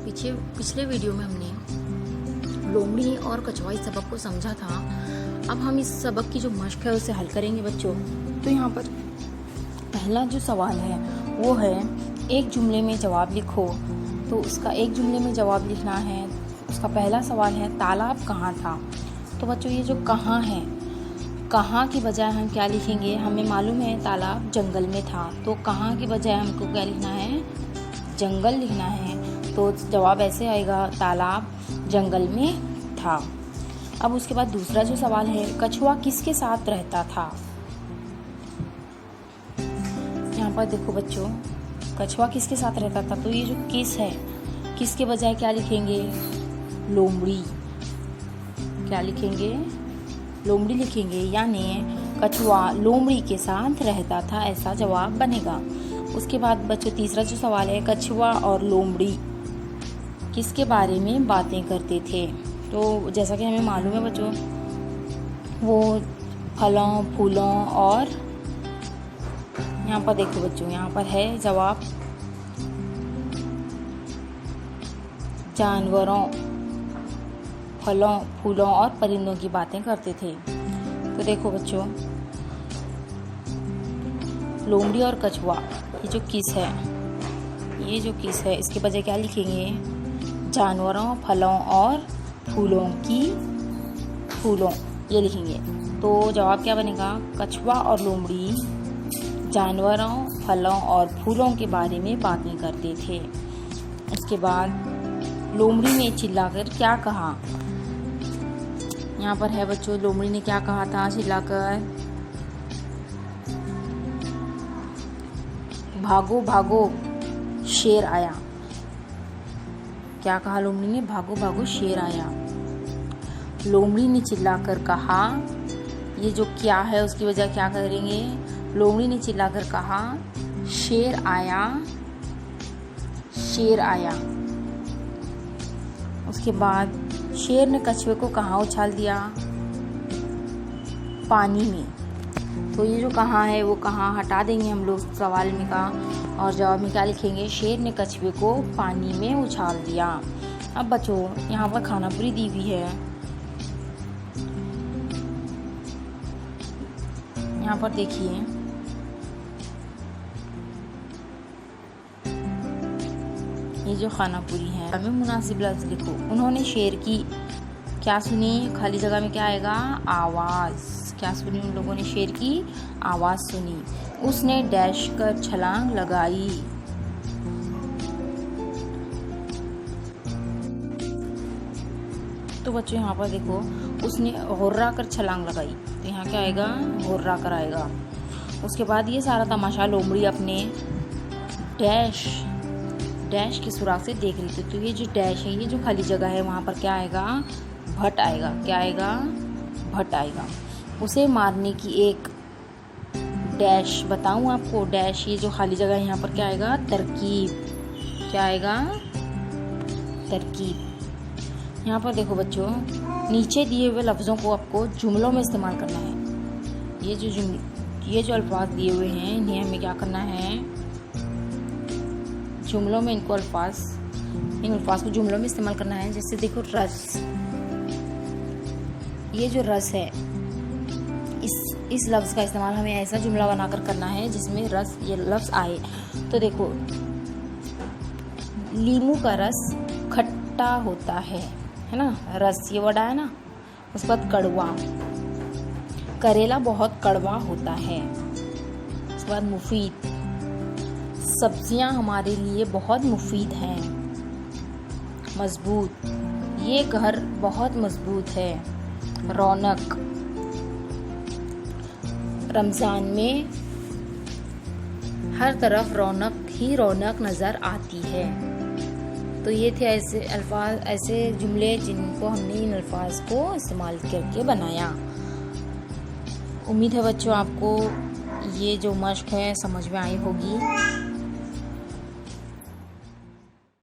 पिछले वीडियो में हमने लोमड़ी और कछुआ इस सबक को समझा था। अब हम इस सबक की जो मश्क है उसे हल करेंगे बच्चों। तो यहाँ पर पहला जो सवाल है वो है एक जुमले में जवाब लिखो। तो उसका एक जुमले में जवाब लिखना है। उसका पहला सवाल है तालाब कहाँ था। तो बच्चों ये जो कहाँ है, कहाँ की बजाय हम क्या लिखेंगे, हमें मालूम है तालाब जंगल में था, तो कहाँ की बजाय हमको क्या लिखना है, जंगल लिखना है। तो जवाब ऐसे आएगा तालाब जंगल में था। अब उसके बाद दूसरा जो सवाल है कछुआ किसके साथ रहता था। यहाँ पर देखो बच्चों, कछुआ किसके साथ रहता था, तो ये जो किस है, किस के बजाय क्या लिखेंगे, लोमड़ी। क्या लिखेंगे, लोमड़ी लिखेंगे, यानी कछुआ लोमड़ी के साथ रहता था, ऐसा जवाब बनेगा। उसके बाद बच्चों तीसरा जो सवाल है कछुआ और लोमड़ी किसके बारे में बातें करते थे। तो जैसा कि हमें मालूम है बच्चों, वो फलों फूलों और यहाँ पर देखो बच्चों, यहाँ पर है जवाब जानवरों, फलों फूलों और परिंदों की बातें करते थे। तो देखो बच्चों, लोमड़ी और कछुआ, ये जो किस है, ये जो किस है, इसके बजाय क्या लिखेंगे, जानवरों फलों और फूलों की, फूलों ये लिखेंगे। तो जवाब क्या बनेगा, कछुआ और लोमड़ी जानवरों फलों और फूलों के बारे में बातें करते थे। उसके बाद लोमड़ी ने चिल्लाकर क्या कहा। यहाँ पर है बच्चों, लोमड़ी ने क्या कहा था चिल्लाकर, भागो भागो शेर आया। क्या कहा लोमड़ी ने, भागो भागो शेर आया। लोमड़ी ने चिल्लाकर कहा, ये जो क्या है उसकी वजह क्या करेंगे, लोमड़ी ने चिल्लाकर कहा शेर आया, शेर आया। उसके बाद शेर ने कछुए को कहाँ उछाल दिया, पानी में। तो ये जो कहाँ है वो कहाँ हटा देंगे हम लोग सवाल में का, और जवाब में क्या लिखेंगे, शेर ने कछुए को पानी में उछाल दिया। अब बच्चों यहाँ पर खाना पूरी दी हुई है। यहाँ पर देखिए, ये जो खाना पूरी है, हमें मुनासिब लफ्ज़ लिखो। उन्होंने शेर की क्या सुनी, खाली जगह में क्या आएगा, आवाज़। क्या सुनी उन लोगों ने, शेर की आवाज़ सुनी। उसने डैश कर छलांग लगाई। तो बच्चों यहाँ पर देखो, उसने हुर्रा कर छलांग लगाई, तो यहाँ क्या आएगा, हुर्रा कर आएगा। उसके बाद ये सारा तमाशा लोमड़ी अपने डैश डैश की सुराग से देख रही थी। तो ये जो डैश है, ये जो खाली जगह है, वहाँ पर क्या आएगा, भट आएगा। क्या आएगा, भट आएगा। उसे मारने की एक डैश बताऊँ आपको, डैश, ये जो खाली जगह है यहाँ पर क्या आएगा, तरकीब। क्या आएगा, तरकीब। यहाँ पर देखो बच्चों, नीचे दिए हुए लफ्ज़ों को आपको जुमलों में इस्तेमाल करना है। ये जो अल्फाज दिए हुए हैं इन्हें हमें क्या करना है, जुमलों में इन अल्फाज को जुमलों में इस्तेमाल करना है। जैसे देखो रस, ये जो रस है, इस लफ्ज़ का इस्तेमाल हमें ऐसा जुमला बनाकर करना है जिसमें रस ये लफ्ज़ आए। तो देखो, लीमू का रस खट्टा होता है ना, रस ये वर्ड आया ना। उसके बाद कड़वा, करेला बहुत कड़वा होता है। उसके बाद मुफीद, सब्जियां हमारे लिए बहुत मुफीद हैं। मजबूत, ये घर बहुत मजबूत है। रौनक, रमज़ान में हर तरफ रौनक ही रौनक नज़र आती है। तो ये थे ऐसे अल्फाज, ऐसे जुमले जिनको हमने इन अल्फाज को इस्तेमाल करके बनाया। उम्मीद है बच्चों आपको ये जो मश्क है समझ में आई होगी।